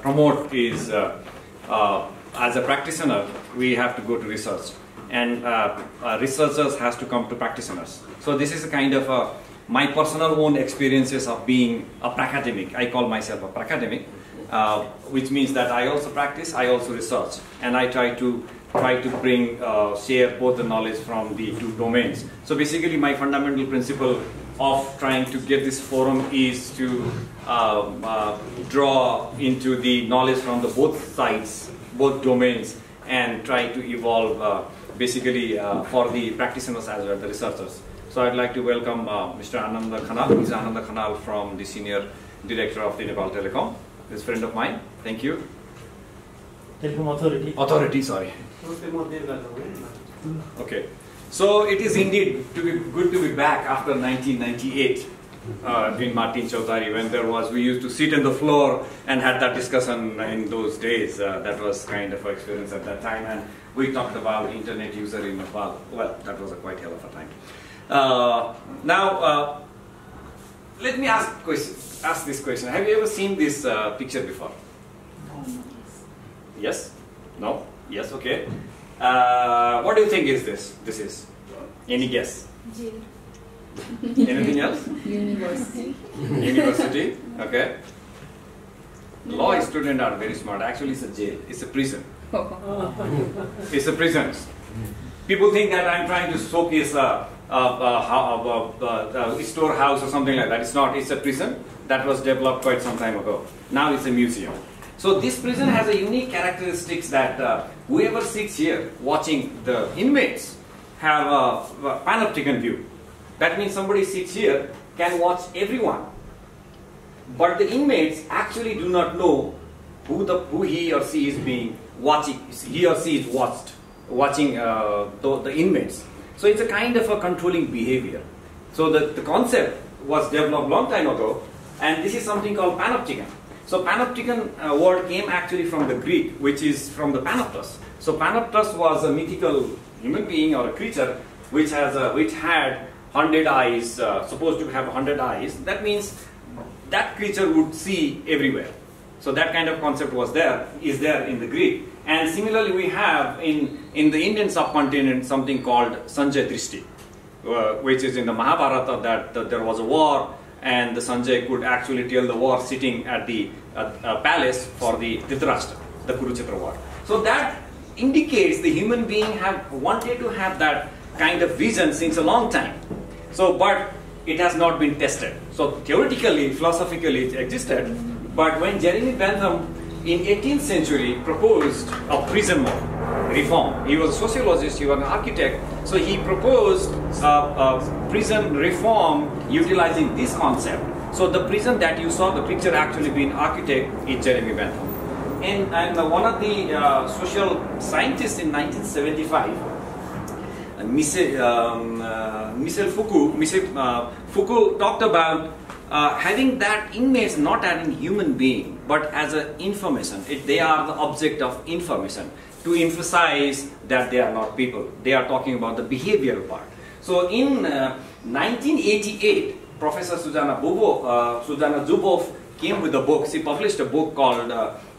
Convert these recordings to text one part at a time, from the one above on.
promote is, as a practitioner, we have to go to research, and researchers has to come to practitioners. So this is a kind of my personal own experiences of being a pracademic. I call myself a pracademic, which means that I also practice, I also research, and I try to bring, share both the knowledge from the two domains. So basically my fundamental principle of trying to get this forum is to draw into the knowledge from the both sides, both domains, and try to evolve basically for the practitioners as well as the researchers. So I'd like to welcome Mr. Ananda Khanal. He's Ananda Khanal from the Senior Director of the Nepal Telecom. He's a friend of mine. Thank you. Telecom Authority. Authority, sorry. Okay. So it is indeed good to be back after 1998 in Martin Chautari, when we used to sit on the floor and had that discussion in those days. That was kind of an experience at that time, and we talked about internet user in Nepal. Well, that was a quite hell of a time. Now, let me ask this question. Have you ever seen this picture before? Yes? No? Yes? Okay. What do you think is this? This is? Any guess? Jail. Anything else? University. University? Okay. Law students are very smart. Actually, it's a jail. It's a prison. It's a prison. People think that I'm trying to showcase a storehouse or something like that. It's not. It's a prison that was developed quite some time ago. Now it's a museum. So this prison has a unique characteristics that whoever sits here watching the inmates have a panopticon view. That means somebody sits here can watch everyone, but the inmates actually do not know who he or she is being watching. He or she is watching the inmates. So it's a kind of a controlling behavior. So the concept was developed long time ago, and this is something called panopticon. So panopticon word came actually from the Greek, which is from the panoptos. So panoptos was a mythical human being or a creature which had 100 eyes, supposed to have 100 eyes. That means that creature would see everywhere. So that kind of concept is there in the Greek. And similarly, we have in the Indian subcontinent something called Sanjay Drishti, which is in the Mahabharata, that there was a war, and the Sanjay could actually tell the war sitting at the palace for the Dhritarashtra, the Kurukshetra war. So that indicates the human being have wanted to have that kind of vision since a long time. So, but it has not been tested. So theoretically, philosophically, it existed. But when Jeremy Bentham in 18th century proposed a prison reform, he was a sociologist, he was an architect, so he proposed a prison reform utilizing this concept. So the prison that you saw, the picture actually being architect is Jeremy Bentham. And one of the social scientists in 1975, Michel Foucault talked about having that inmates not as a human being, but as an information. They are the object of information, to emphasize that they are not people. They are talking about the behavioral part. So in 1988, Professor Susanna Zuboff came with a book. She published a book called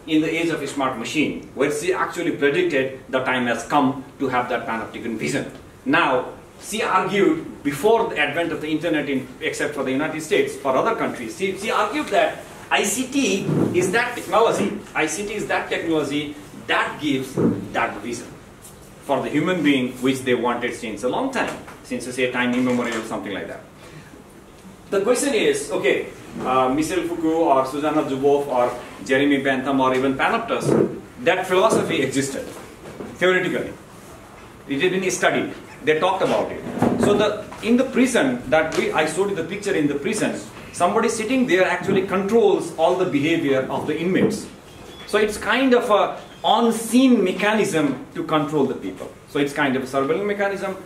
In the Age of a Smart Machine, where she actually predicted the time has come to have that panopticon vision. Now, she argued before the advent of the internet, except for the United States, for other countries, she argued that ICT is that technology. ICT is that technology that gives that vision for the human being, which they wanted since a long time, since say time immemorial, something like that. The question is, okay, Michel Foucault or Susanna Zuboff or Jeremy Bentham or even Panoptos, that philosophy existed theoretically. It had been studied. They talked about it. So in the prison that I showed you the picture in the prison, somebody sitting there actually controls all the behavior of the inmates. So it's kind of a on-scene mechanism to control the people. So it's kind of a surveillance mechanism,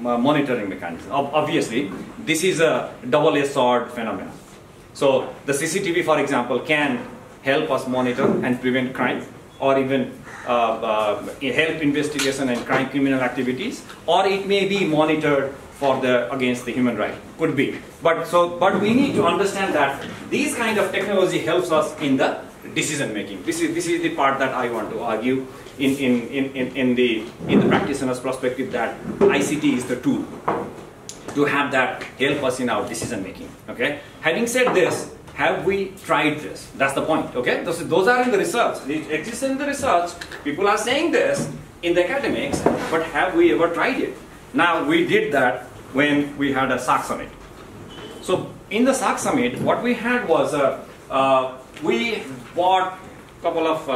monitoring mechanism. Obviously, this is a double-edged sword phenomenon. So the CCTV, for example, can help us monitor and prevent crime, or even help investigation and criminal activities, or it may be monitored against the human right. Could be. But we need to understand that these kind of technology helps us in the decision making. This is the part that I want to argue in the practitioner's perspective, that ICT is the tool to have that help us in our decision making. Okay. Having said this, have we tried this? That's the point. Okay. Those are in the research. It exists in the research. People are saying this in the academics, but have we ever tried it? Now, we did that when we had a SAC summit. So in the SAC summit, what we had was we bought a couple of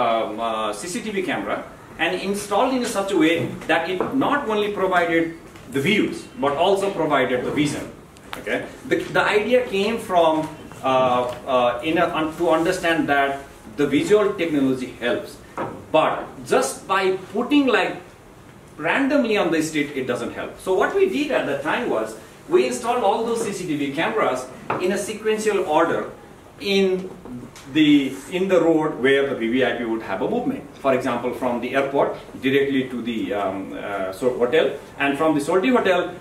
CCTV camera and installed in such a way that it not only provided the views but also provided the vision. Okay, the idea came from to understand that the visual technology helps, but just by putting like randomly on the street, it doesn't help. So what we did at the time was we installed all those CCTV cameras in a sequential order in the road where the VVIP would have a movement. For example, from the airport directly to the hotel, and from the Solti hotel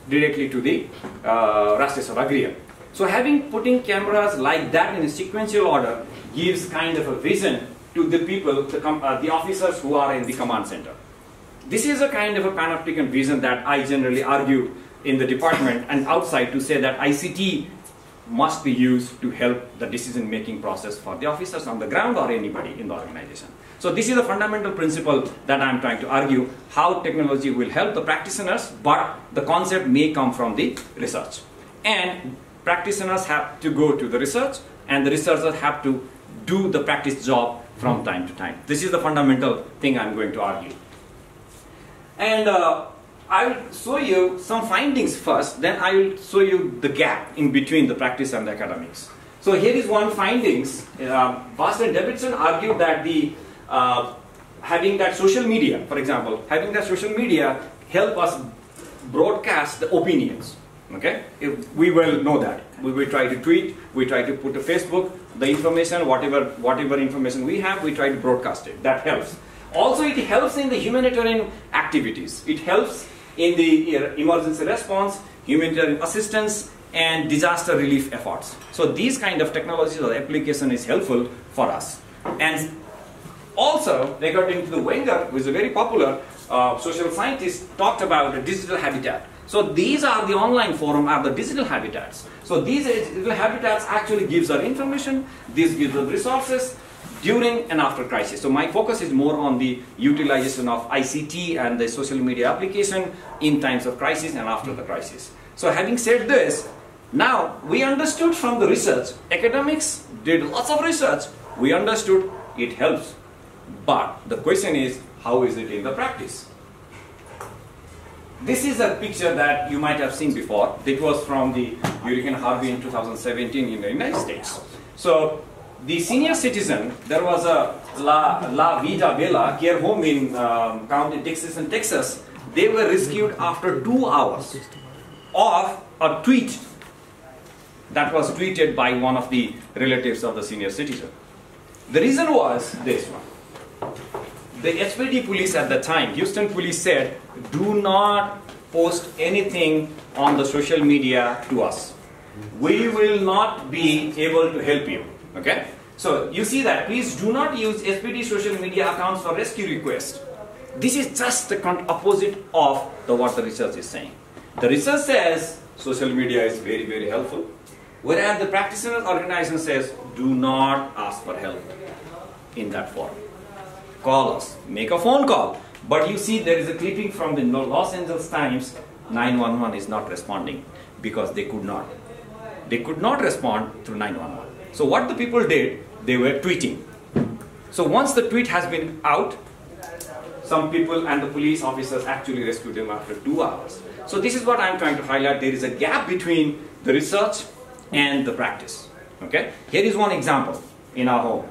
directly to the Rashtriya Sabha Griha. So putting cameras like that in a sequential order gives kind of a vision to the people, the officers who are in the command center. This is a kind of a panopticon vision that I generally argue in the department and outside to say that ICT must be used to help the decision-making process for the officers on the ground or anybody in the organization. So this is a fundamental principle that I'm trying to argue, how technology will help the practitioners, but the concept may come from the research. And practitioners have to go to the research, and the researchers have to do the practice job from time to time. This is the fundamental thing I'm going to argue. And I will show you some findings first, then I will show you the gap in between the practice and the academics. So here is one findings. Vast and Davidson argued that having that social media, for example, having that social media help us broadcast the opinions. Okay, we will know that. We try to tweet, we try to put to Facebook, the information, whatever information we have, we try to broadcast it. That helps. Also, it helps in the humanitarian activities. It helps in the emergency response, humanitarian assistance, and disaster relief efforts. So these kind of technologies or application is helpful for us. And also, according to the Wenger, who is a very popular social scientist, talked about a digital habitat. So these are the online forum, are the digital habitats. So these digital habitats actually gives us information, this gives us resources during and after crisis. So my focus is more on the utilization of ICT and the social media application in times of crisis and after the crisis. So having said this, now we understood from the research, academics did lots of research, we understood it helps. But the question is, how is it in the practice? This is a picture that you might have seen before. It was from the Hurricane Harvey in 2017 in the United States. So the senior citizen, there was a La Vida Bella care home in County Texas in Texas. They were rescued after 2 hours of a tweet that was tweeted by one of the relatives of the senior citizen. The reason was this one. The SPD police at the time, Houston police said, do not post anything on the social media to us. We will not be able to help you. Okay? So you see that, please do not use SPD social media accounts for rescue requests. This is just the opposite of what the research is saying. The research says social media is very, very helpful, whereas the practitioners organization says do not ask for help in that form. Call us, make a phone call. But you see there is a clipping from the Los Angeles Times, 911 is not responding because they could not. They could not respond through 911. So what the people did, they were tweeting. So once the tweet has been out, some people and the police officers actually rescued them after 2 hours. So this is what I'm trying to highlight. There is a gap between the research and the practice. Okay? Here is one example in our home,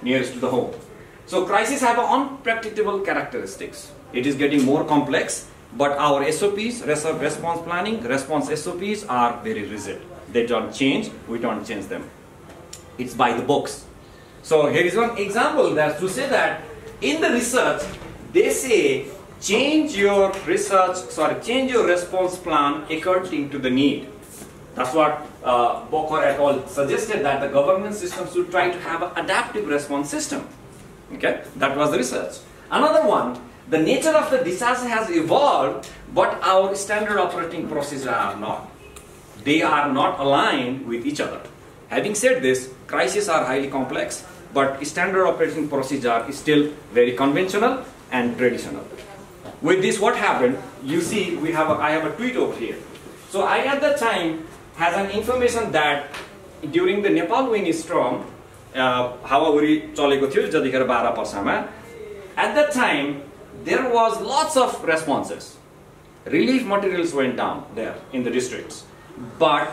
nearest to the home. So crises have unpredictable characteristics. It is getting more complex, but our SOPs, response planning, response SOPs are very rigid. They don't change, we don't change them. It's by the books. So here is one example that to say that in the research, they say change your response plan according to the need. That's what Bokor et al. Suggested, that the governance system should try to have an adaptive response system. Okay, that was the research. Another one, the nature of the disaster has evolved, but our standard operating procedures are not. They are not aligned with each other. Having said this, crises are highly complex, but standard operating procedure is still very conventional and traditional. With this, what happened? You see, I have a tweet over here. So I at that time has an information that during the Nepal windstorm, Hawawuri chaleko थियो जतिखेर 12 वर्षमा, at that time there was lots of responses. Relief materials went down there in the districts, but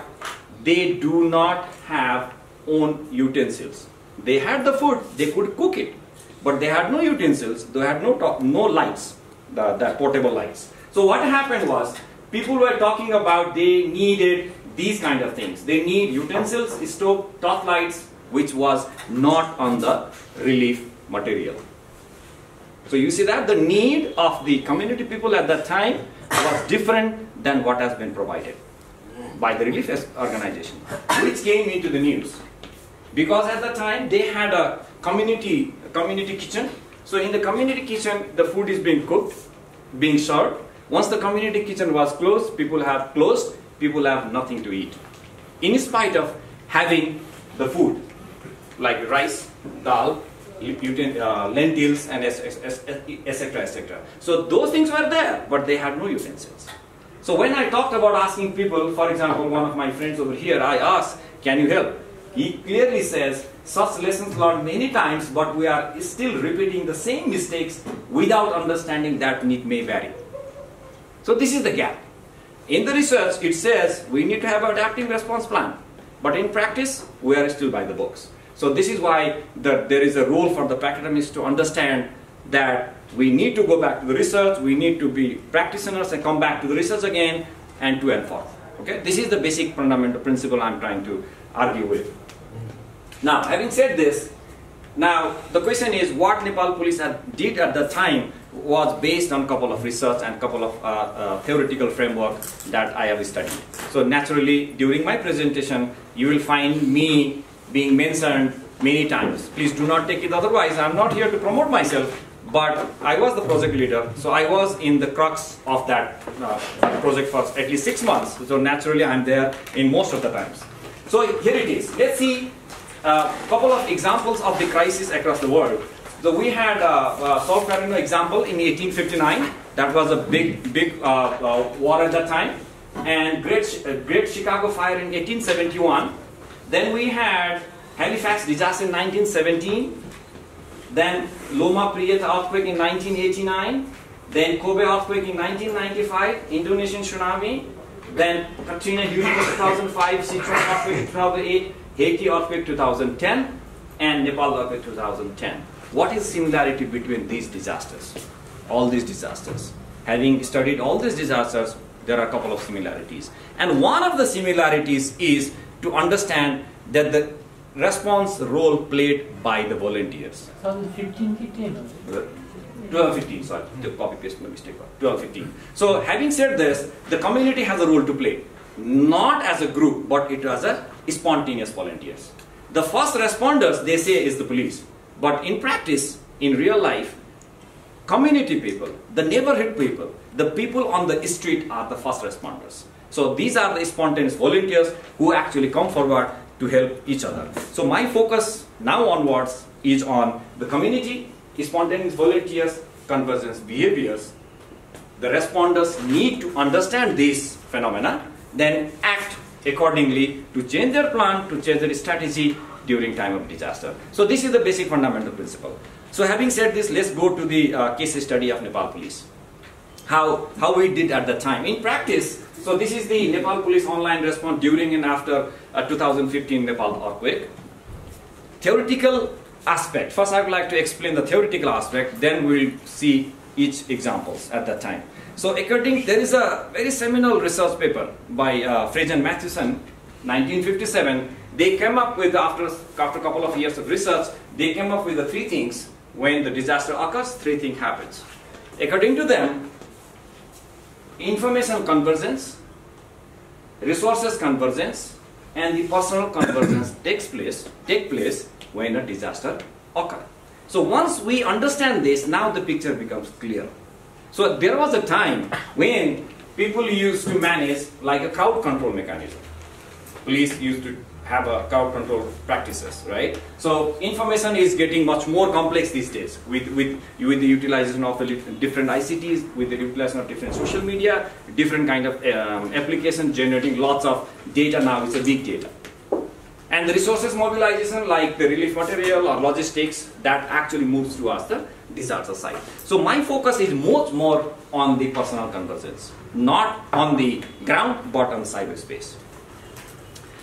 they do not have own utensils. They had the food, they could cook it, but they had no utensils, they had no lights, the portable lights. So what happened was, people were talking about they needed these kind of things. They need utensils, stove, torch lights, which was not on the relief material. So you see that the need of the community people at that time was different than what has been provided by the relief organization, which came into the news. Because at that time they had a community kitchen. So in the community kitchen, the food is being cooked, being served. Once the community kitchen was closed, people have nothing to eat. In spite of having the food, like rice, dal, lentils, and etc., etc. So those things were there, but they had no utensils. So when I talked about asking people, for example, one of my friends over here, I asked, can you help? He clearly says, such lessons learned many times, but we are still repeating the same mistakes without understanding that need may vary. So this is the gap. In the research, it says we need to have an adaptive response plan, but in practice, we are still by the books. So this is why there is a role for the academics to understand that we need to go back to the research, we need to be practitioners and come back to the research again, and to and forth. Okay? This is the basic fundamental principle I'm trying to argue with. Now, having said this, now the question is what Nepal police did at the time was based on a couple of research and couple of theoretical framework that I have studied. So naturally, during my presentation, you will find me being mentioned many times. Please do not take it otherwise. I'm not here to promote myself, but I was the project leader, so I was in the crux of that project for at least 6 months. So naturally, I'm there in most of the times. So here it is. Let's see a couple of examples of the crisis across the world. So we had South Carolina example in 1859. That was a big war at that time. And Great Chicago Fire in 1871. Then we had Halifax disaster in 1917. Then Loma Prieta earthquake in 1989. Then Kobe earthquake in 1995. Indonesian tsunami. Then Katrina Hurricane 2005. Sichuan earthquake 2008. Haiti earthquake 2010. And Nepal earthquake 2010. What is similarity between these disasters? All these disasters. Having studied all these disasters, there are a couple of similarities. And one of the similarities is to understand that the response role played by the volunteers. 12-15, sorry, the copy paste mistake. 12-15. So having said this, the community has a role to play. Not as a group, but it was a spontaneous volunteers. The first responders, they say, is the police. But in practice, in real life, community people, the neighborhood people, the people on the street are the first responders. So these are the spontaneous volunteers who actually come forward to help each other. So my focus now onwards is on the community, spontaneous volunteers, convergence behaviors. The responders need to understand these phenomena, then act accordingly to change their plan, to change their strategy during time of disaster. So this is the basic fundamental principle. So having said this, let's go to the case study of Nepal police. How we did at the time. In practice, so this is the Nepal police online response during and after 2015 Nepal earthquake. Theoretical aspect. First I would like to explain the theoretical aspect, then we'll see each examples at that time. So there is a very seminal research paper by Fraser and Matheson, 1957. They came up with, after a couple of years of research, they came up with the 3 things. When the disaster occurs, 3 things happens. According to them, information convergence, resources convergence and the personal convergence take place when a disaster occurs. So once we understand this, now the picture becomes clear. So there was a time when people used to manage like a crowd control mechanism. Police used to have a crowd control practices, right? So information is getting much more complex these days with the utilization of different ICTs, with the utilization of different social media, different kind of application generating lots of data. Now it's a big data. And the resources mobilization like the relief material or logistics that actually moves towards the disaster side. So my focus is much more on the personal convergence, not on the ground but on cyberspace.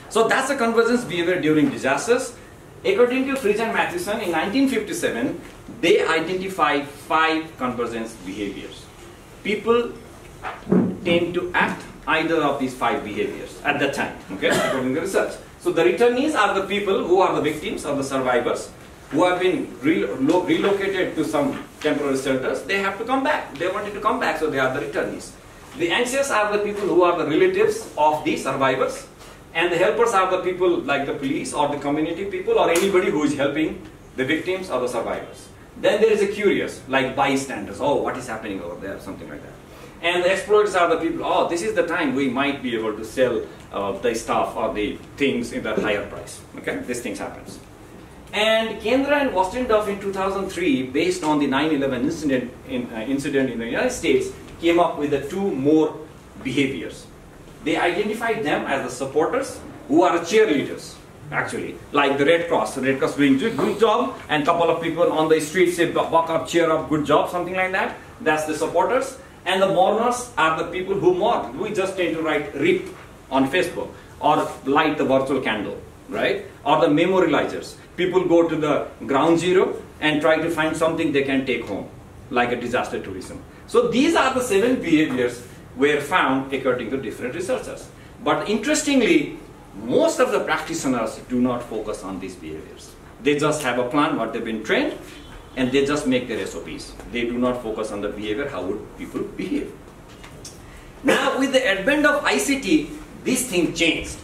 So that's the convergence behavior during disasters. According to Fridge and Matheson in 1957, they identified 5 convergence behaviors. People tend to act either of these 5 behaviors at that time, okay, according to research. So the returnees are the people who are the victims or the survivors who have been relocated to some temporary shelters. They have to come back. They wanted to come back, so they are the returnees. The anxious are the people who are the relatives of the survivors. And the helpers are the people like the police or the community people or anybody who is helping the victims or the survivors. Then there is a curious, like bystanders. Oh, what is happening over there? Something like that. And the exploiters are the people, oh, this is the time we might be able to sell the stuff or the things in the higher price. Okay, these things happens. And Kendra and Wostendorf in 2003, based on the 9/11 incident in the United States, came up with the 2 more behaviors. They identified them as the supporters who are cheerleaders, actually, like the Red Cross. The Red Cross doing good job, and couple of people on the street say, "Buck up, cheer up, good job," something like that. That's the supporters. And the mourners are the people who mourn. We just tend to write RIP on Facebook or light the virtual candle, right? Or the memorializers. People go to the ground zero and try to find something they can take home, like a disaster tourism. So these are the 7 behaviors were found according to different researchers. But interestingly, most of the practitioners do not focus on these behaviors. They just have a plan, what they've been trained, and they just make their SOPs. They do not focus on the behavior, how would people behave. Now with the advent of ICT, this thing changed.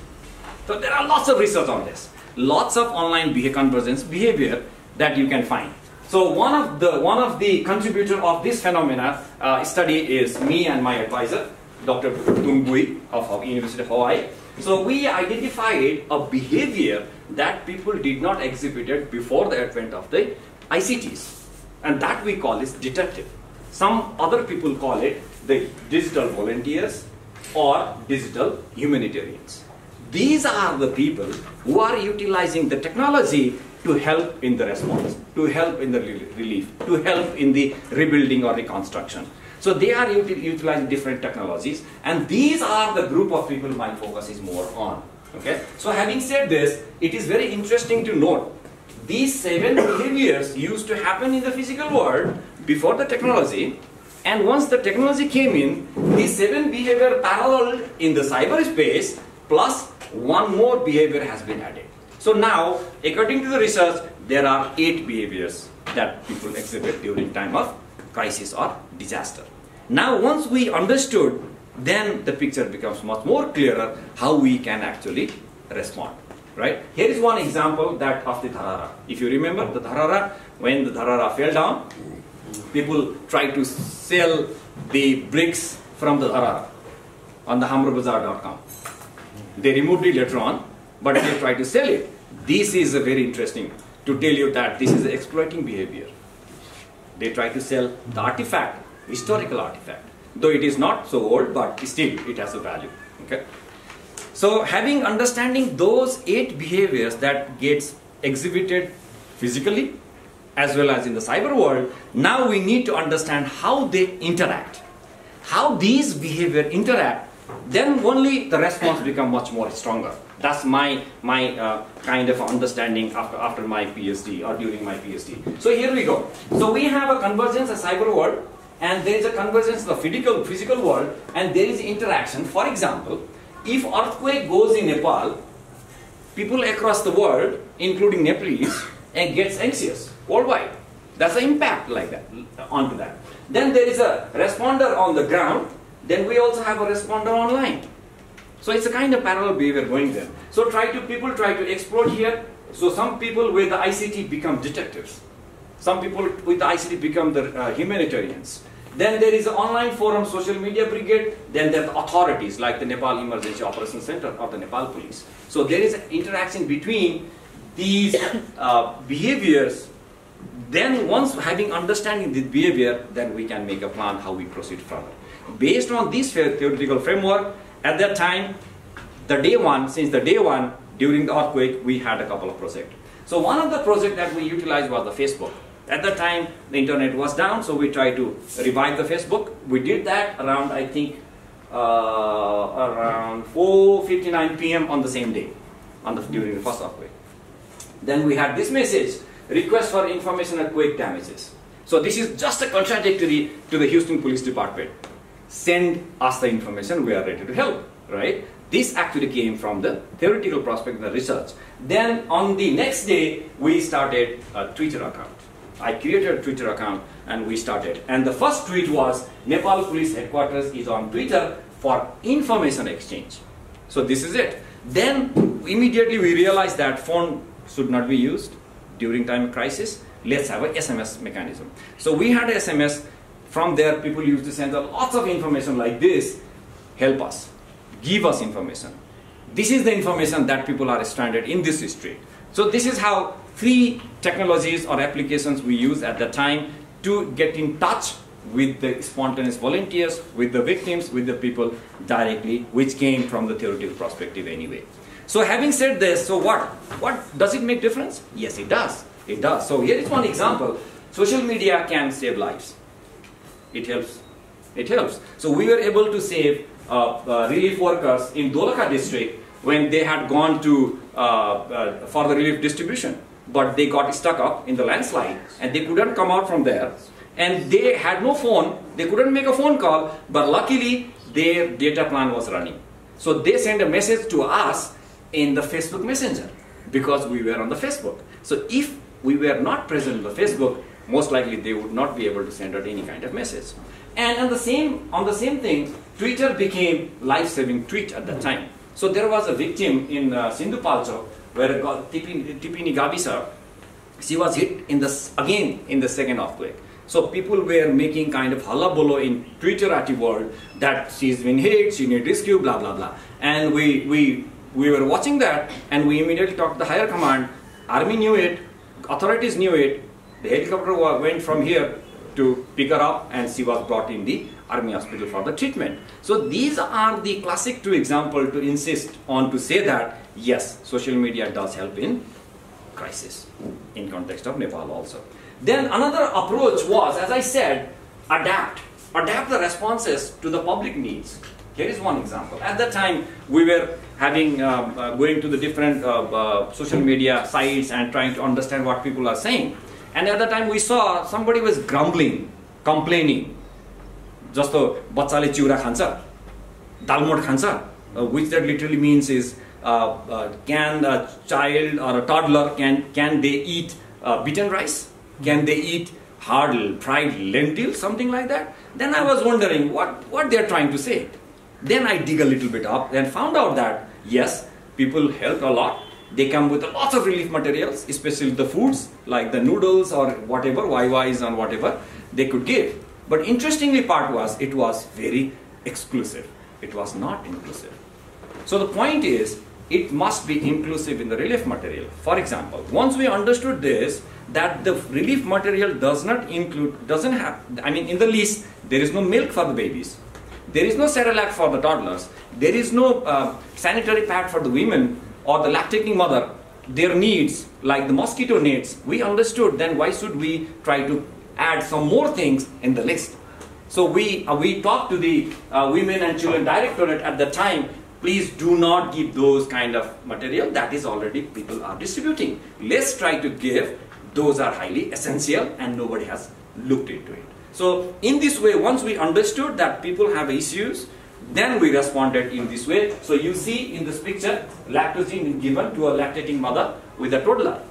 So there are lots of research on this. Lots of online convergence behavior that you can find. So one of the contributor of this phenomena study is me and my advisor, Dr. Tungbui of University of Hawaii. So we identified a behavior that people did not exhibit before the advent of the ICTs, and that we call is detective. Some other people call it the digital volunteers or digital humanitarians. These are the people who are utilizing the technology to help in the response, to help in the relief, to help in the rebuilding or reconstruction. So they are utilizing different technologies, and these are the group of people my focus is more on. Okay. So having said this, it is very interesting to note these 7 behaviors used to happen in the physical world before the technology, and once the technology came in, these 7 behavior paralleled in the cyberspace, plus 1 more behavior has been added. So now, according to the research, there are 8 behaviors that people exhibit during time of crisis or disaster. Now, once we understood, then the picture becomes much more clearer how we can actually respond. Right? Here is one example that of the Dharara. If you remember the Dharara, when the Dharara fell down, people tried to sell the bricks from the Dharara on the hamrobazar.com. They removed it later on, but they tried to sell it. This is a very interesting to tell you that this is exploiting behavior. They try to sell the artifact, historical artifact, though it is not so old, but still it has a value. Okay. So having understanding those 8 behaviors that gets exhibited physically as well as in the cyber world, now we need to understand how they interact, how these behavior interact. Then only the response become much more stronger. That's my kind of understanding after my PhD or during my PhD. So here we go. So we have a convergence, a cyber world, and there is a convergence of the physical world, and there is interaction. For example, if earthquake goes in Nepal, people across the world, including Nepalese, gets anxious worldwide. That's the impact like that onto that. Then there is a responder on the ground. Then we also have a responder online. So it's a kind of parallel behavior going there. So people try to explore here. So some people with the ICT become detectives. Some people with the ICT become the humanitarians. Then there is an online forum, social media brigade. Then there are the authorities like the Nepal Emergency Operations Center or the Nepal Police. So there is an interaction between these behaviors. Then once having understanding this behavior, then we can make a plan how we proceed further. Based on this theoretical framework, at that time, since the day one, during the earthquake, we had a couple of projects. So one of the projects that we utilized was the Facebook. At that time, the internet was down, so we tried to revive the Facebook. We did that around, I think, around 4:59 p.m. on the same day, during the first earthquake. Then we had this message, request for information on quake damages. So this is just a contradictory to the Houston Police Department. Send us the information, we are ready to help, right? This actually came from the theoretical prospect, the research. Then on the next day, we started a Twitter account. I created a Twitter account and we started. And the first tweet was, Nepal Police Headquarters is on Twitter for information exchange. So this is it. Then immediately we realized that phone should not be used during time of crisis. Let's have a SMS mechanism. So we had SMS. From there, people used to send lots of information like this. Help us. Give us information. This is the information that people are stranded in this street. So this is how 3 technologies or applications we use at the time to get in touch with the spontaneous volunteers, with the victims, with the people directly, which came from the theoretical perspective anyway. So having said this, so what? Does it make difference? Yes, it does. It does. So here is one example. Social media can save lives. It helps. It helps. So we were able to save relief workers in Dolaka district when they had gone to for the relief distribution, but they got stuck up in the landslide and they couldn't come out from there, and they had no phone. They couldn't make a phone call, but luckily their data plan was running. So they sent a message to us in the Facebook Messenger because we were on the Facebook. So if we were not present on the Facebook, most likely they would not be able to send out any kind of message. And on the same thing, Twitter became life-saving tweet at that time. So there was a victim in Sindupalcho where Tipini Gabisa, she was hit again in the second earthquake. So people were making kind of hullabaloo in Twitterati world that she's been hit, she needs rescue, blah blah blah. And we were watching that, and we immediately talked to the higher command. Army knew it, authorities knew it. The helicopter went from here to pick her up, and she was brought in the army hospital for the treatment. So these are the classic 2 examples to insist on to say that yes, social media does help in crisis in context of Nepal also. Then another approach was, as I said, adapt the responses to the public needs. Here is one example. At that time, we were having going to the different social media sites and trying to understand what people are saying. And at the time we saw somebody was grumbling, complaining. Jasto bachale chiura khन्छ, dalmot khन्छ, which that literally means is can a child or a toddler can they eat beaten rice? Can they eat hard fried lentils, something like that? Then I was wondering what they are trying to say. Then I dig a little bit up and found out that yes, people helped a lot. They come with lots of relief materials, especially the foods like the noodles or whatever, YYs and whatever they could give. But interestingly part was, it was very exclusive. It was not inclusive. So the point is, it must be inclusive in the relief material. For example, once we understood this, that the relief material doesn't have, I mean in the list, there is no milk for the babies. There is no Cerelac for the toddlers. There is no sanitary pad for the women or the lactating mother. Their needs, like the mosquito nets, we understood. Then why should we try to add some more things in the list? So we talked to the Women and Children Directorate at the time. Please do not give those kind of material that is already people are distributing. Let's try to give those are highly essential and nobody has looked into it. So in this way, once we understood that people have issues, then we responded in this way. So you see in this picture, lactosine is given to a lactating mother with a toddler,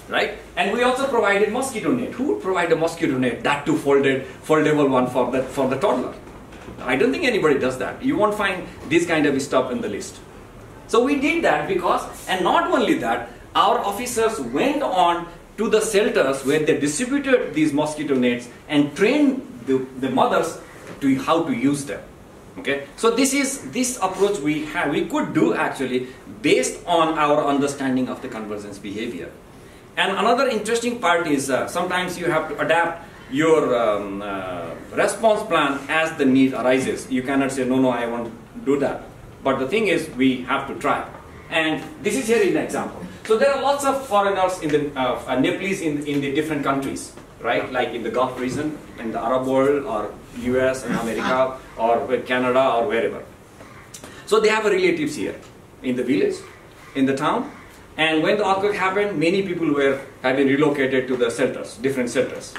right? And we also provided mosquito net. Who would provide a mosquito net? That too foldable one for the toddler, I don't think anybody does that. You won't find this kind of stuff in the list. So we did that because, and not only that, our officers went on to the shelters where they distributed these mosquito nets and trained the mothers to how to use them. Okay, so this approach we could do actually based on our understanding of the convergence behavior. And another interesting part is sometimes you have to adapt your response plan as the need arises. You cannot say no, I want to do that. But the thing is, we have to try. And this is here an example. So there are lots of foreigners in the Nepalese in the different countries, right? Like in the Gulf region, in the Arab world, or US and America, or Canada, or wherever. So they have relatives here in the village, in the town. And when the earthquake happened, many people have been relocated to the shelters, different shelters.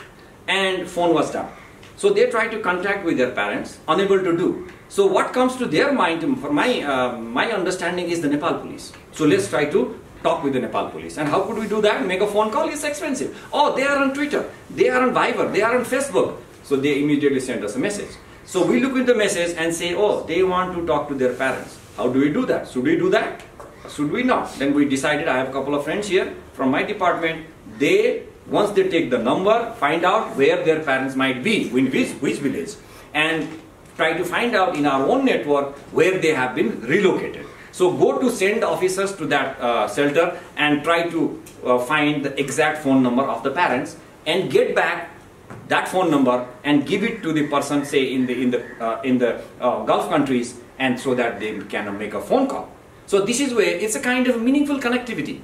And phone was down. So they tried to contact with their parents, unable to do. So what comes to their mind, for my understanding, is the Nepal police. So let's try to talk with the Nepal police. And how could we do that? Make a phone call? It's expensive. Oh, they are on Twitter, they are on Viber, they are on Facebook. So they immediately send us a message. So we look at the message and say, oh, they want to talk to their parents. How do we do that? Should we do that? Should we not? Then we decided, I have a couple of friends here from my department. Once they take the number, find out where their parents might be, in which village, and try to find out in our own network where they have been relocated. So go to send officers to that shelter and try to find the exact phone number of the parents and get back that phone number and give it to the person, say in the Gulf countries, and so that they can make a phone call. So this is where it's a kind of meaningful connectivity.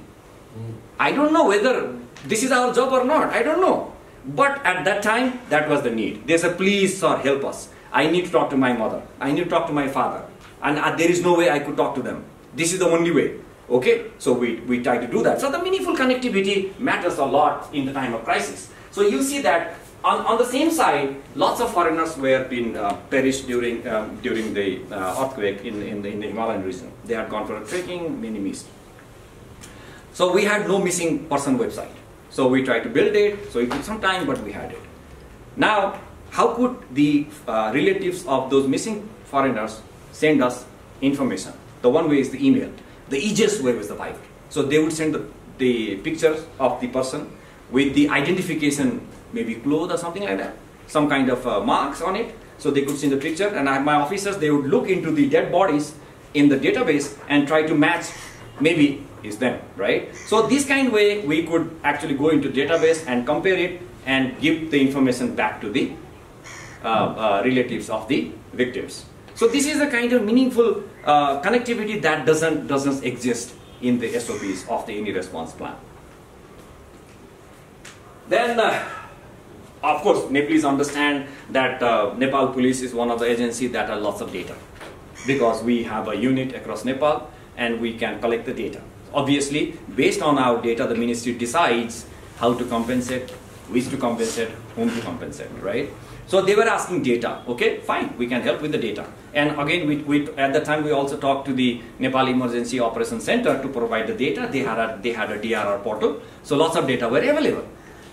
I don't know whether this is our job or not. I don't know. But at that time, that was the need. They said, please, sir, help us. I need to talk to my mother. I need to talk to my father. And there is no way I could talk to them. This is the only way. Okay? So we try to do that. So the meaningful connectivity matters a lot in the time of crisis. So you see that on the same side, lots of foreigners were being perished during the earthquake in the Himalayan region. They had gone for a trekking, many missed. So we had no missing person website. So we tried to build it. So it took some time, but we had it. Now, how could the relatives of those missing foreigners send us information? The one way is the email. The easiest way was the Viber. So they would send the pictures of the person with the identification, maybe clothes or something like that, some kind of marks on it. So they could see the picture, and my officers, they would look into the dead bodies in the database and try to match, maybe is them, right? So this kind of way we could actually go into database and compare it and give the information back to the relatives of the victims. So this is a kind of meaningful connectivity that doesn't exist in the SOPs of the any response plan. Then, of course, Nepalese understand that Nepal police is one of the agencies that have lots of data, because we have a unit across Nepal and we can collect the data. Obviously, based on our data, the ministry decides how to compensate, which to compensate, whom to compensate, right? So they were asking data. Okay, fine, we can help with the data. And again, we at the time we also talked to the Nepal Emergency Operations Center to provide the data. They had a DRR portal, so lots of data were available.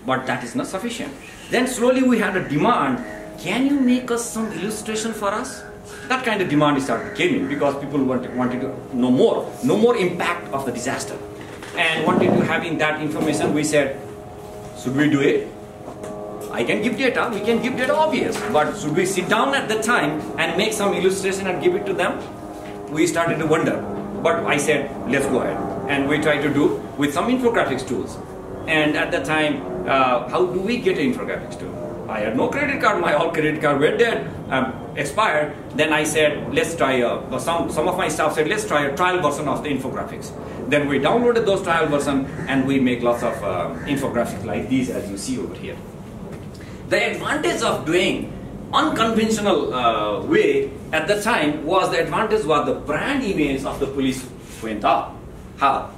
But that is not sufficient. Then slowly we had a demand. Can you make us some illustration for us? That kind of demand came in because people wanted to know more impact of the disaster, and wanted to having that information. We said, should we do it? I can give data, we can give data, obvious, but should we sit down at the time and make some illustration and give it to them? We started to wonder, but I said, let's go ahead. And we tried to do with some infographics tools. And at that time, how do we get an infographics tool? I had no credit card, my all credit card were dead, expired. Then I said, let's try, some of my staff said, let's try a trial version of the infographics. Then we downloaded those trial version and we make lots of infographics like these as you see over here. The advantage of doing unconventional way at the time was the brand image of the police went up. How?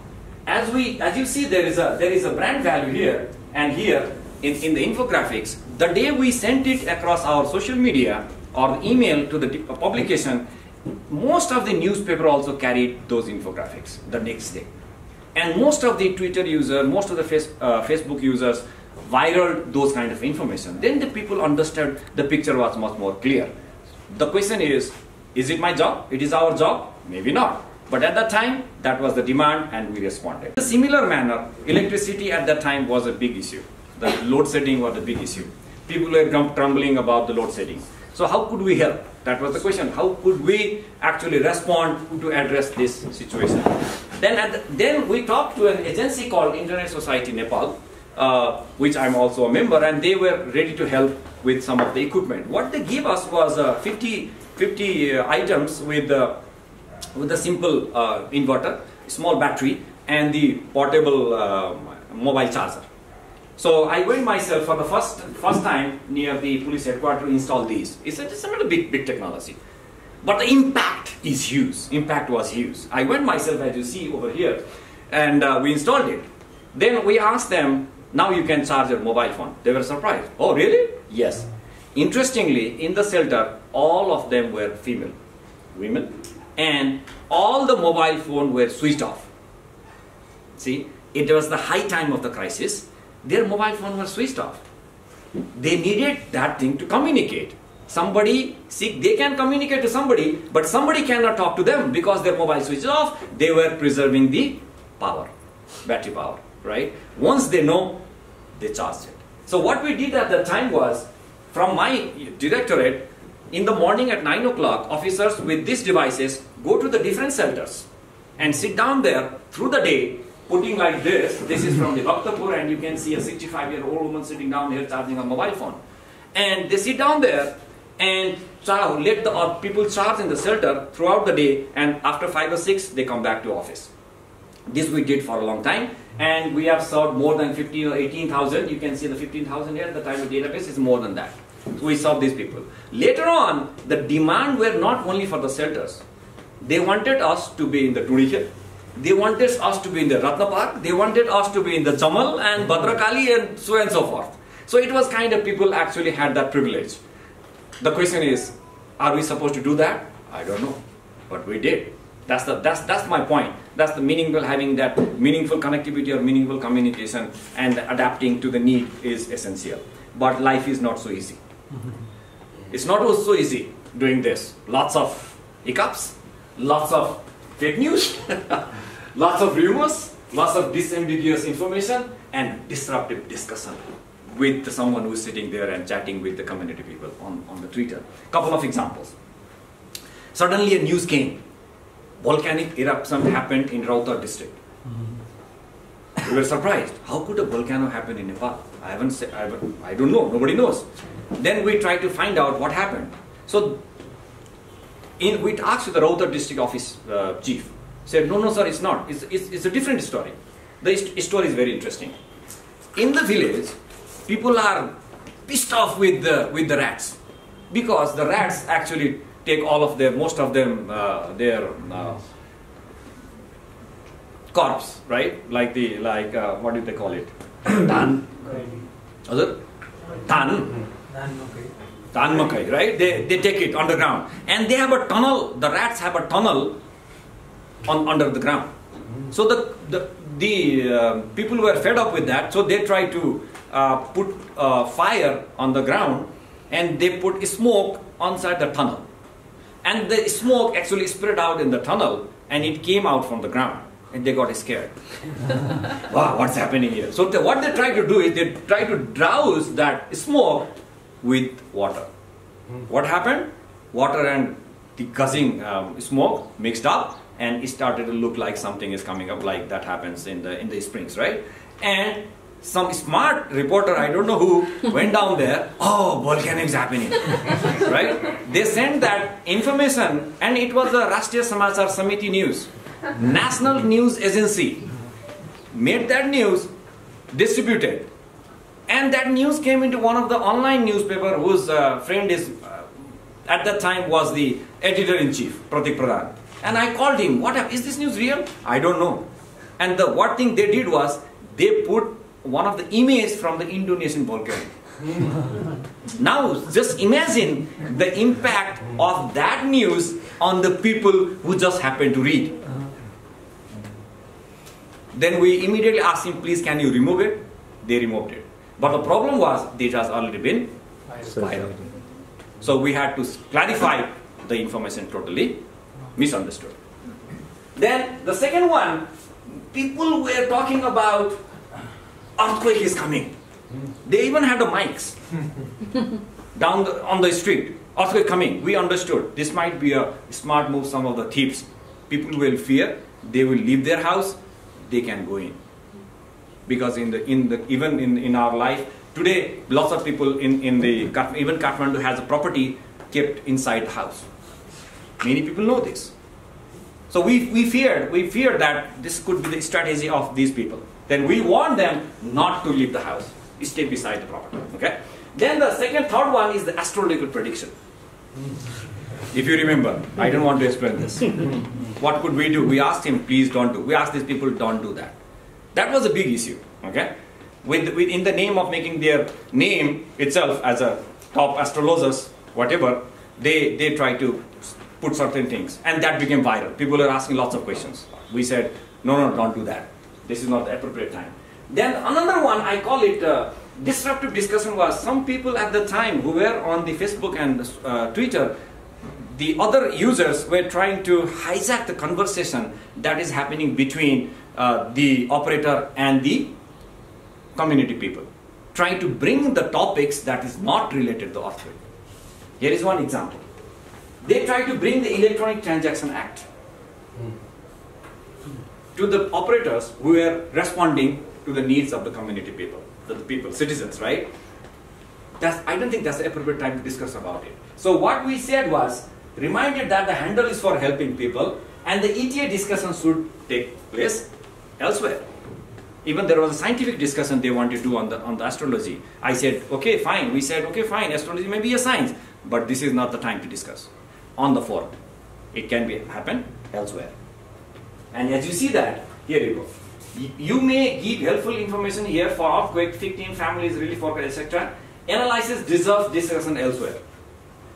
As you see, there is a brand value here and here in the infographics. The day we sent it across our social media or email to the publication, most of the newspaper also carried those infographics the next day. And most of the Twitter users, most of the Facebook users viral those kind of information. Then the people understood the picture was much more clear. The question is it my job? It is our job? Maybe not. But at that time, that was the demand and we responded. In a similar manner, electricity at that time was a big issue. The load shedding was a big issue. People were grumbling about the load shedding. So how could we help? That was the question. How could we actually respond to address this situation? Then we talked to an agency called Internet Society Nepal, which I'm also a member, and they were ready to help with some of the equipment. What they gave us was 50 items with a simple inverter, small battery, and the portable mobile charger. So I went myself for the first time near the police headquarters to install these. It's not a big technology, but the impact is huge. Impact was huge. I went myself, as you see over here, and we installed it. Then we asked them, now you can charge your mobile phone. They were surprised. Oh, really? Yes. Interestingly, in the shelter, all of them were female, women, and all the mobile phones were switched off. See, it was the high time of the crisis. Their mobile phone was switched off. They needed that thing to communicate. Somebody sick, they can communicate to somebody, but somebody cannot talk to them because their mobile switched off. They were preserving the power, battery power, right? Once they know, they charged it. So what we did at that time was, from my directorate, in the morning at 9 o'clock, officers with these devices go to the different shelters and sit down there through the day, putting like this. This is from the Bhaktapur, and you can see a 65-year-old woman sitting down here charging a mobile phone. And they sit down there and let the people charge in the shelter throughout the day, and after 5 or 6, they come back to office. This we did for a long time, and we have served more than 15 or 18,000. You can see the 15,000 here. The time of database is more than that. So we served these people. Later on, the demand were not only for the shelters. They wanted us to be in the Tudikhe. They wanted us to be in the Ratna Park. They wanted us to be in the Jamal and Bhadrakali and so forth. So it was kind of people actually had that privilege. The question is, are we supposed to do that? I don't know, but we did. That's my point. That's the meaningful, having that meaningful connectivity or meaningful communication and adapting to the need is essential. But life is not so easy. It's not so easy doing this. Lots of hiccups, lots of fake news, lots of rumors, lots of disambiguous information, and disruptive discussion with someone who's sitting there and chatting with the community people on the Twitter. Couple of examples. Suddenly a news came. Volcanic eruption happened in Chautari district. We were surprised. How could a volcano happen in Nepal? I don't know. Nobody knows. Then we tried to find out what happened. So we asked the Chautari district office chief. Said, no, sir, it's not. It's a different story. The story is very interesting. In the village, people are pissed off with the rats, because the rats actually take all of most of them, their corpse, right? Like what do they call it? Dhan. Dhan makai, right? They take it underground, and they have a tunnel. The rats have a tunnel under the ground. So the people were fed up with that, so they tried to put fire on the ground, and they put smoke inside the tunnel. And the smoke actually spread out in the tunnel, and it came out from the ground, and they got scared. Wow, what's happening here? So what they try to do is they try to douse that smoke with water. What happened? Water and the gushing smoke mixed up, and it started to look like something is coming up, like that happens in the springs, right? And some smart reporter, I don't know who, went down there. Oh, volcano is happening, right? They sent that information, and it was the Rashtriya Samachar Samiti news, national news agency, made that news, distributed, and that news came into one of the online newspaper whose friend is at that time was the editor-in-chief, Pratik Pradhan. And I called him. Is this news real? I don't know. And what thing they did was they put one of the images from the Indonesian volcano. Now, just imagine the impact of that news on the people who just happened to read. Then we immediately asked him, please, can you remove it? They removed it. But the problem was, it has already been viral. So we had to clarify the information totally misunderstood. Then the second one, people were talking about earthquake is coming. They even had the mics on the street. Earthquake coming. We understood this might be a smart move. Some of the thieves, people will fear. They will leave their house. They can go in, because even in our life today, lots of people even Kathmandu has a property kept inside the house. Many people know this. So we feared that this could be the strategy of these people. Then we warned them not to leave the house, stay beside the property. Okay. Then the third one is the astrological prediction. If you remember, I don't want to explain this. What could we do? We asked him, please don't do. We asked these people, don't do that. That was a big issue. Okay. In the name of making their name itself as a top astrologers, whatever, they try to put certain things, and that became viral. People are asking lots of questions. We said, no, don't do that. This is not the appropriate time. Then another one, I call it disruptive discussion, was some people at the time who were on the Facebook and Twitter, the other users were trying to hijack the conversation that is happening between the operator and the community people, trying to bring the topics that is not related to earthquake. Here is one example. They try to bring the Electronic Transaction Act to the operators who were responding to the needs of the community people, citizens, right? I don't think that's the appropriate time to discuss about it. So what we said was, reminded that the handle is for helping people, and the ETA discussion should take place elsewhere. Even there was a scientific discussion they wanted to do on the astrology. I said, okay, fine. We said, okay, fine. Astrology may be a science, but this is not the time to discuss on the forum. It can happen elsewhere. And as you see that, here you go. You may give helpful information here for earthquake, victim, families, relief workers, etc. Analysis deserves discussion elsewhere.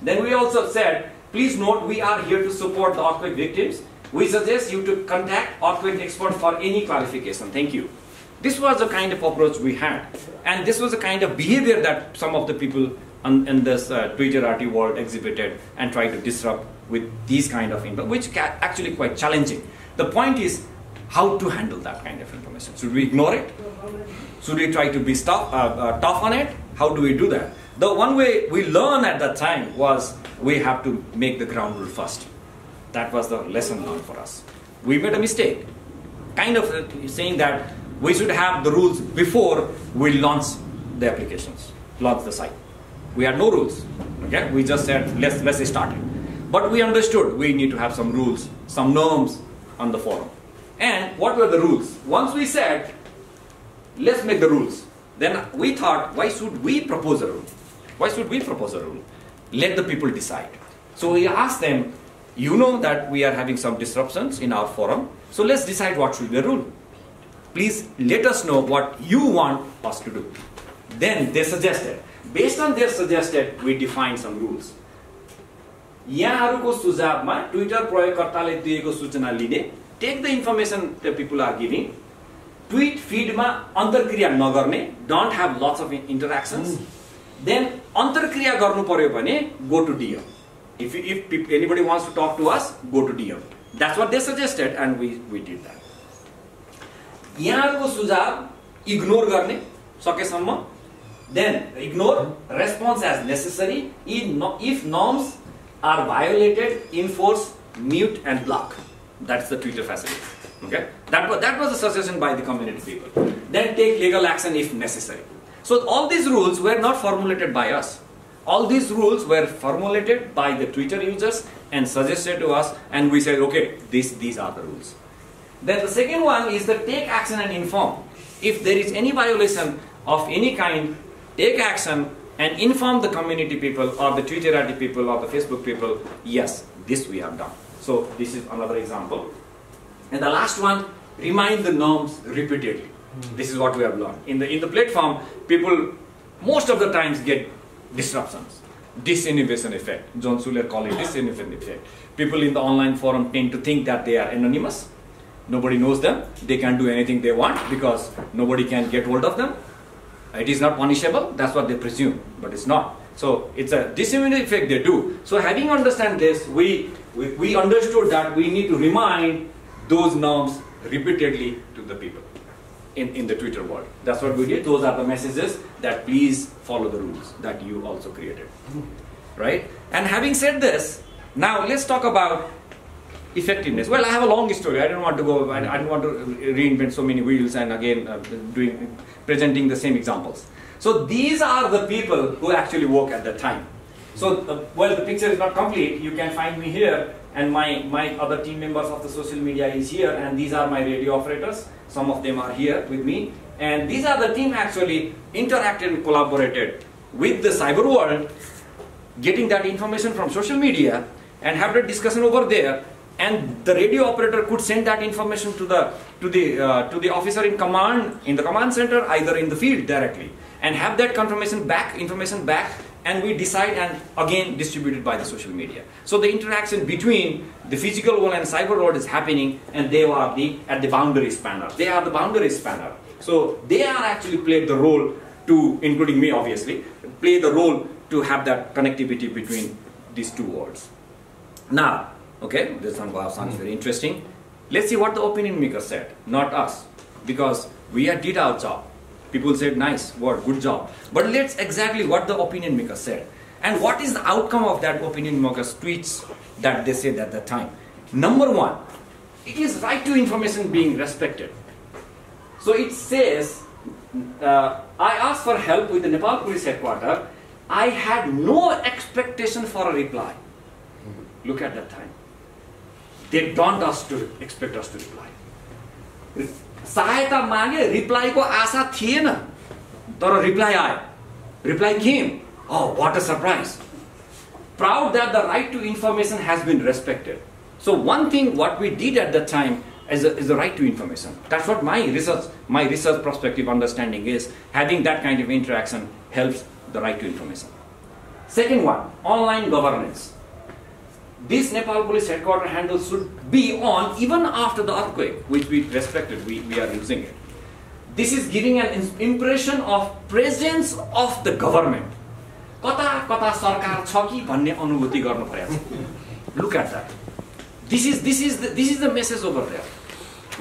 Then we also said, please note, we are here to support the earthquake victims. We suggest you to contact earthquake expert for any clarification. Thank you. This was the kind of approach we had. And this was the kind of behavior that some of the people in this Twitter RT world exhibited and tried to disrupt with these kind of info, which actually quite challenging. The point is how to handle that kind of information. Should we ignore it? Should we try to be tough on it? How do we do that? The one way we learned at that time was we have to make the ground rule first. That was the lesson learned for us. We made a mistake, kind of saying that we should have the rules before we launch the applications, launch the site. We had no rules. Okay, we just said let's start it. But we understood we need to have some rules, some norms on the forum. And what were the rules? Once we said, let's make the rules, then we thought, why should we propose a rule? Why should we propose a rule? Let the people decide. So we asked them, you know that we are having some disruptions in our forum, so let's decide what should be the rule. Please let us know what you want us to do. Then they suggested. Based on their suggested, we defined some rules. यहाँहरुको सुझावमा Twitter प्रयोगकर्ताले दिएको सूचना लिने, take the information that people are giving, tweet feedमा अन्तरक्रिया नगर्ने, don't have lots of interactions. Then अन्तरक्रिया गर्नु पर्यो भने go to DM. If anybody wants to talk to us, go to DM. That's what they suggested, and we did that. यहाँहरुको सुझाव ignore गर्ने सकेसम्म, then ignore, response as necessary. If norms are violated, enforce, mute and block. That's the Twitter facility. Okay, that was a suggestion by the community people. Then take legal action if necessary. So all these rules were not formulated by us. All these rules were formulated by the Twitter users and suggested to us, and we said, okay, these are the rules. Then the second one is the take action and inform. If there is any violation of any kind, take action and inform the community people or the Twitterati people or the Facebook people, yes, this we have done. So this is another example. And the last one, remind the norms repeatedly. This is what we have learned. In the platform, people most of the times get disruptions. Disinhibition effect. John Suller called it disinhibition effect. People in the online forum tend to think that they are anonymous. Nobody knows them. They can do anything they want because nobody can get hold of them. It is not punishable. That's what they presume, but it's not. So it's a disseminated effect they do. So having understand this, we understood that we need to remind those norms repeatedly to the people in the Twitter world. That's what we did. Those are the messages that please follow the rules that you also created, right? And having said this, now let's talk about effectiveness. Well, I have a long story. I don't want to go. I don't want to reinvent so many wheels and again presenting the same examples. So these are the people who actually work at that time. So well, the picture is not complete. You can find me here, and my other team members of the social media is here, and these are my radio operators. Some of them are here with me, and these are the team actually interacted and collaborated with the cyber world, getting that information from social media and have the discussion over there. And the radio operator could send that information to the officer in command, in the command center, either in the field directly, and have that information back, and we decide and again distribute it by the social media. So the interaction between the physical world and cyber world is happening, and they are at the boundary spanner. They are the boundary spanner. So they are actually played the role to, including me obviously, play the role to have that connectivity between these two worlds. Now, okay, this one sounds very interesting. Let's see what the opinion maker said, not us, because we did our job. People said, nice word, good job. But let's exactly what the opinion maker said. And what is the outcome of that opinion maker's tweets that they said at that time? Number one, it is right to information being respected. So it says, I asked for help with the Nepal Police Headquarters. I had no expectation for a reply. Look at that time. They don't expect us to reply. सहायता मागे, reply को आशा थिएन, तर reply आयो. Reply came. Oh, what a surprise. Proud that the right to information has been respected. So one thing what we did at that time is the right to information. That's what my research perspective understanding is. Having that kind of interaction helps the right to information. Second one, online governance. This Nepal Police Headquarters handle should be on even after the earthquake, which we respected, we are using it. This is giving an impression of presence of the government. Kata sarkar छ कि भन्ने अनुभूति गर्नु पर्यो. Look at that. This is the message over there.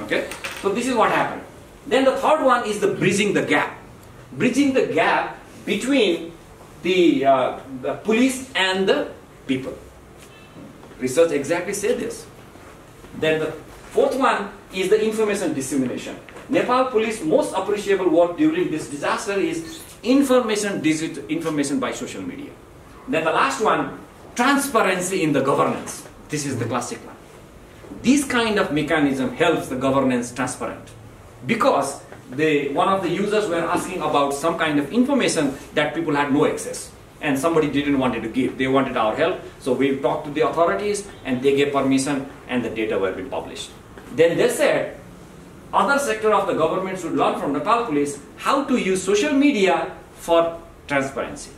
Okay? So this is what happened. Then the third one is the bridging the gap. Bridging the gap between the police and the people. Research exactly said this. Then the fourth one is the information dissemination. Nepal Police most appreciable work during this disaster is information by social media. Then the last one, transparency in the governance. This is the classic one. This kind of mechanism helps the governance transparent, because one of the users were asking about some kind of information that people had no access. And somebody didn't want to give. They wanted our help. So we talked to the authorities and they gave permission and the data were being published. Then they said, other sector of the government should learn from Nepal Police how to use social media for transparency.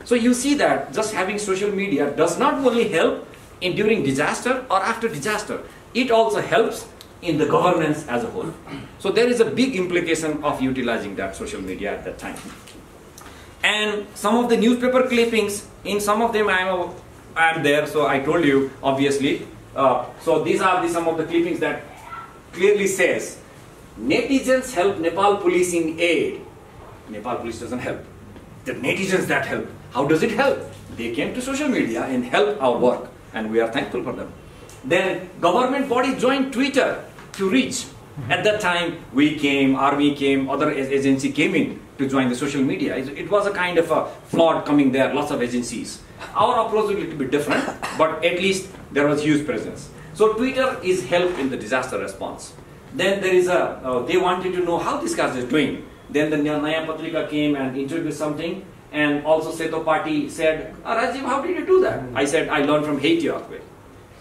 So you see that just having social media does not only help during disaster or after disaster. It also helps in the governance as a whole. So there is a big implication of utilizing that social media at that time. And some of the newspaper clippings, in some of them I am there, so I told you, obviously. So these are some of the clippings that clearly says, netizens help Nepal Police in aid. Nepal Police doesn't help. The netizens that help. How does it help? They came to social media and helped our work, and we are thankful for them. Then government bodies joined Twitter to reach. At that time, we came, army came, other agency came in to join the social media. It was a kind of a flood coming there, lots of agencies. Our approach was a little bit different, but at least there was huge presence. So Twitter is help in the disaster response. Then there is they wanted to know how this guy is doing. Then the Naya Patrika came and introduced something, and also Thapathali said, Rajib, how did you do that? I said, I learned from Haiti earthquake,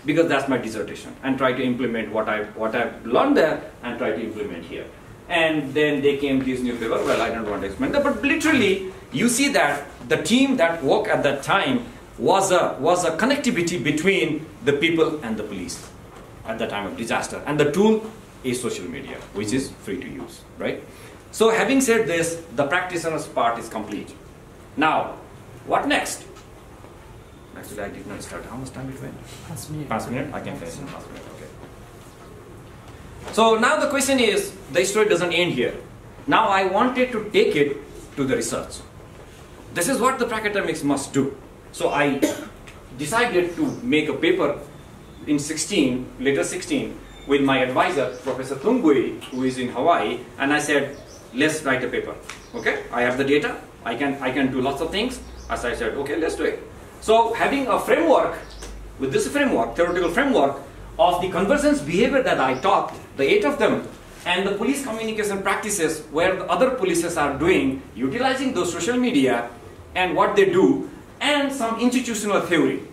because that's my dissertation, and try to implement what I've learned there and try to implement here. And then they came to this newspaper. Well, I don't want to explain that, but literally you see that the team that worked at that time was a connectivity between the people and the police at the time of disaster. And the tool is social media, which is free to use, right? So having said this, the practitioner's part is complete. Now, What next? Actually, I did not start. How much time it went? 5 minutes. 5 minutes? I can finish in 5 minutes. Okay. So now the question is, the story doesn't end here. Now I wanted to take it to the research. This is what the Pracademics must do. So I decided to make a paper in later 16, with my advisor, Professor Tungui, who is in Hawaii, and I said, let's write a paper. Okay, I have the data, I can do lots of things. As I said, okay, let's do it. So having a framework, with this framework, theoretical framework, of the convergence behavior that I talked, the 8 of them, and the police communication practices where the other polices are doing, utilizing those social media, and what they do, and some institutional theory.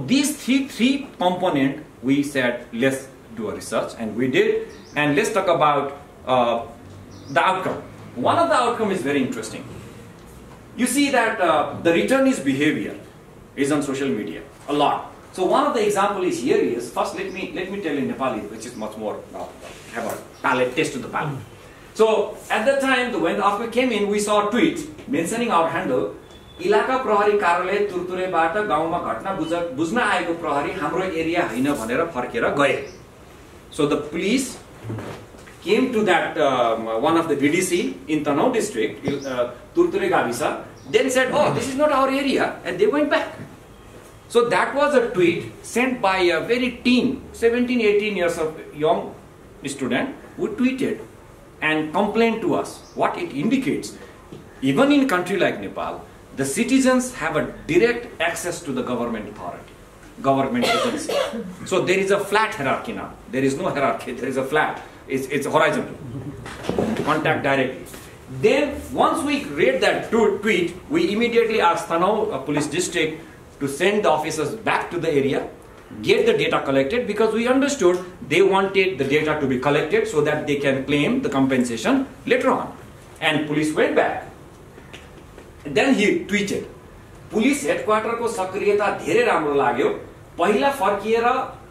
These three components, we said, let's do a research, and we did, and let's talk about the outcome. One of the outcome is very interesting. You see that the returnist behavior is on social media a lot. So one of the example is here is, first let me tell in Nepali, which is much more have a palate, taste to the palate. So at that time, when the earthquake came in, we saw a tweet mentioning our handle, इलाका प्रहरी कार्यालय तुरतुरेबाट गाउँमा घटना बुझ्न आएको प्रहरी हाम्रो area हैन भनेर फर्केर गए. So the police came to that one of the VDC in Tanau district, Turture Gavisa, then said, oh, this is not our area, and they went back. So that was a tweet sent by a very 17, 18 years of young student who tweeted and complained to us. What it indicates, even in a country like Nepal, the citizens have a direct access to the government authority, government agency. So there is a flat hierarchy now. There is no hierarchy, there is a flat. It's horizontal. Contact directly. Then once we read that tweet, we immediately asked Tanau Police District to send the officers back to the area, get the data collected, because we understood they wanted the data to be collected so that they can claim the compensation later on. And police went back. Then he tweeted, police headquarter को सक्रियता धेरै राम्रो लाग्यो. पहिला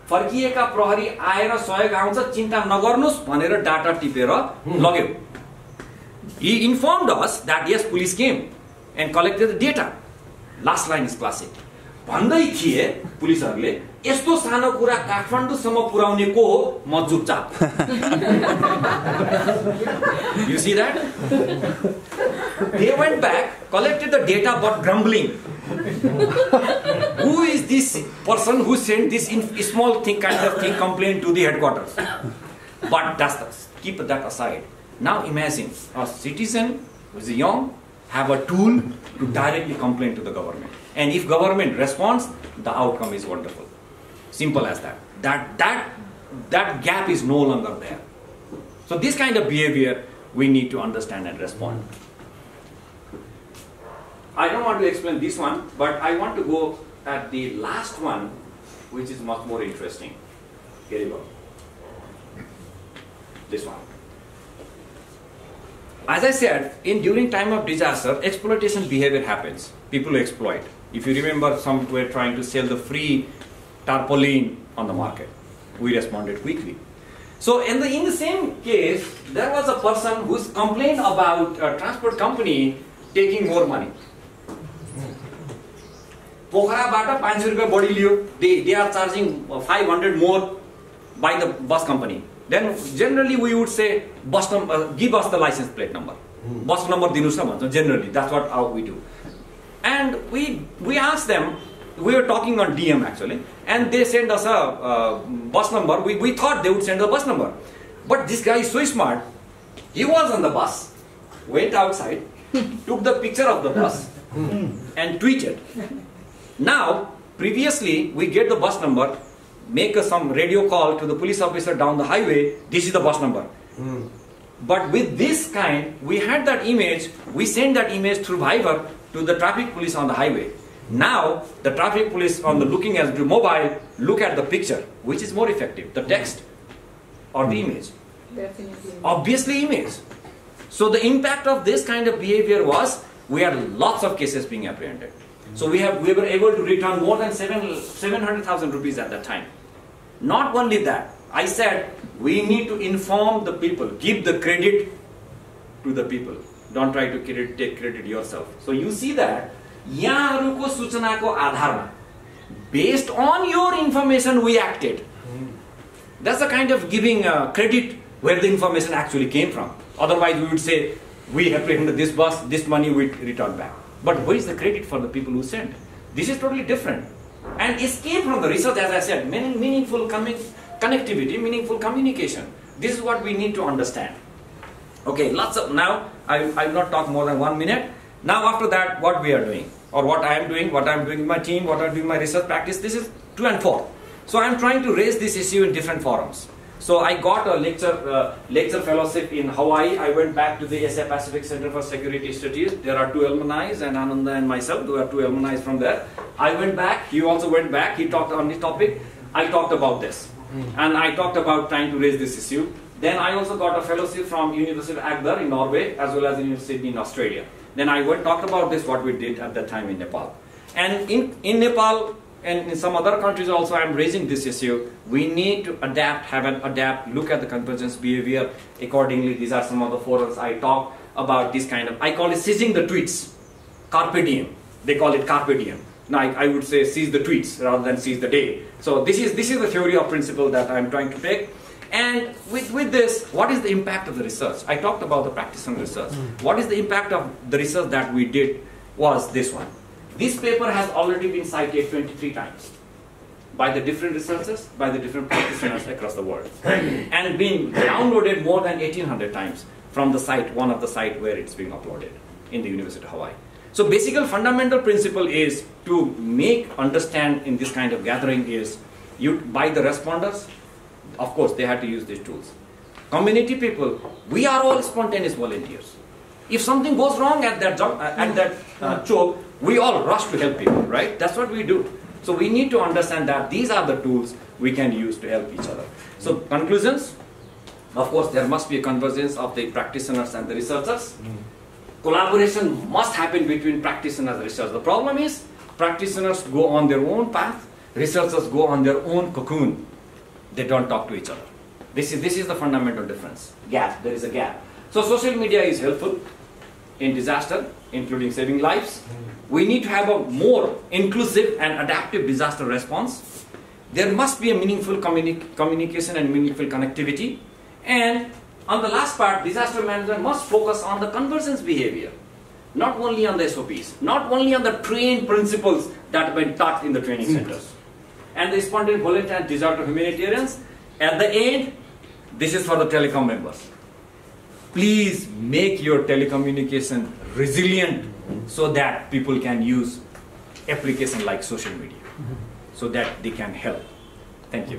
फर्किएका प्रहरी आएर सहयोग आउँछ, चिन्ता नगर्नुस् भनेर डाटा टिपेर लग्यो. He informed us that yes, police came and collected the data. Last line is classic. भन्दै थिए पुलिसहरुले, यस्तो सानो कुरा काठमाडौँसम्म पुर्याउने को हो, म चुपचाप. You see that? They went back, collected the data, but grumbling. Who is this person who sent this small thing, kind of thing, complaint to the headquarters? But keep that aside. Now imagine a citizen who is young have a tool to directly complain to the government. And if government responds, the outcome is wonderful. Simple as that. That gap is no longer there. So this kind of behavior we need to understand and respond. I don't want to explain this one, but I want to go at the last one, which is much more interesting. Here you go. This one. As I said, during time of disaster, exploitation behavior happens. People exploit. If you remember, some were trying to sell the free tarpaulin on the market. We responded quickly. So in the same case, there was a person who complained about a transport company taking more money. Pokharaबाट 500 rupiयाँ बढी लियो. They are charging 500 more by the bus company. Then generally we would say, bus number, give us the license plate number. Bus number दिनुस् न भन्छ. Generally, that's how we do. And we asked them, we were talking on DM actually, and they sent us a bus number. We thought they would send a bus number. But this guy is so smart. He was on the bus, went outside, took the picture of the bus, and tweeted. Now, previously, we get the bus number, make some radio call to the police officer down the highway, this is the bus number. But with this kind, we had that image, we sent that image through Viber to the traffic police on the highway. Now, the traffic police on the looking at the mobile, look at the picture, which is more effective, the text or the image? Definitely. Obviously image. So the impact of this kind of behavior was, we had lots of cases being apprehended. So we were able to return more than 700,000 rupees at that time. Not only that, I said we need to inform the people, give the credit to the people. Don't try to take credit yourself. So you see that yaharuko suchanako adharma, based on your information we acted. That's the kind of giving credit where the information actually came from. Otherwise we would say we apprehended this bus, this money we return back. But where is the credit for the people who sent? This is totally different. And it came from the research, as I said, meaningful connectivity, meaningful communication. This is what we need to understand. Okay, now I will not talk more than 1 minute. Now after that, what we are doing, or what I am doing with my team, what I'm doing my research practice, this is 2 and 4. So I am trying to raise this issue in different forums. So I got a lecture fellowship in Hawaii. I went back to the Asia Pacific Center for Security Studies. There are 2 alumni, and Ananda and myself, there are 2 alumni from there. I went back, he also went back, he talked on this topic. I talked about this. And I talked about trying to raise this issue. Then I also got a fellowship from University of Agder in Norway, as well as University in Australia. Then I talked about this, what we did at that time in Nepal. And in Nepal, and in some other countries also, I'm raising this issue. We need to adapt, look at the convergence behavior accordingly. These are some of the forums I talk about this kind of, I call it seizing the tweets. Carpe diem. They call it carpe diem. Now I would say seize the tweets rather than seize the day. So this is the theory of principle that I'm trying to take. And with this, what is the impact of the research? I talked about the practice and research. What is the impact of the research that we did was this one. This paper has already been cited 23 times by the different researchers, by the different practitioners across the world, and been downloaded more than 1800 times from the site, one of the site where it's being uploaded in the University of Hawaii. So basically, fundamental principle is to understand in this kind of gathering is by the responders. Of course, they had to use these tools. Community people, we are all spontaneous volunteers. If something goes wrong at that choke, we all rush to help people, right? That's what we do. So we need to understand that these are the tools we can use to help each other. So conclusions, of course, there must be a convergence of the practitioners and the researchers. Collaboration must happen between practitioners and researchers. The problem is practitioners go on their own path, researchers go on their own cocoon. They don't talk to each other. This is the fundamental difference. Gap. There is a gap. So social media is helpful in disaster, including saving lives. We need to have a more inclusive and adaptive disaster response. There must be a meaningful communication and meaningful connectivity. And on the last part, disaster management must focus on the convergence behavior, not only on the SOPs, not only on the trained principles that have been taught in the training centers. And the spontaneous volunteer and disaster humanitarians, at the end, this is for the telecom members. Please make your telecommunication resilient so that people can use applications like social media, so that they can help. Thank you.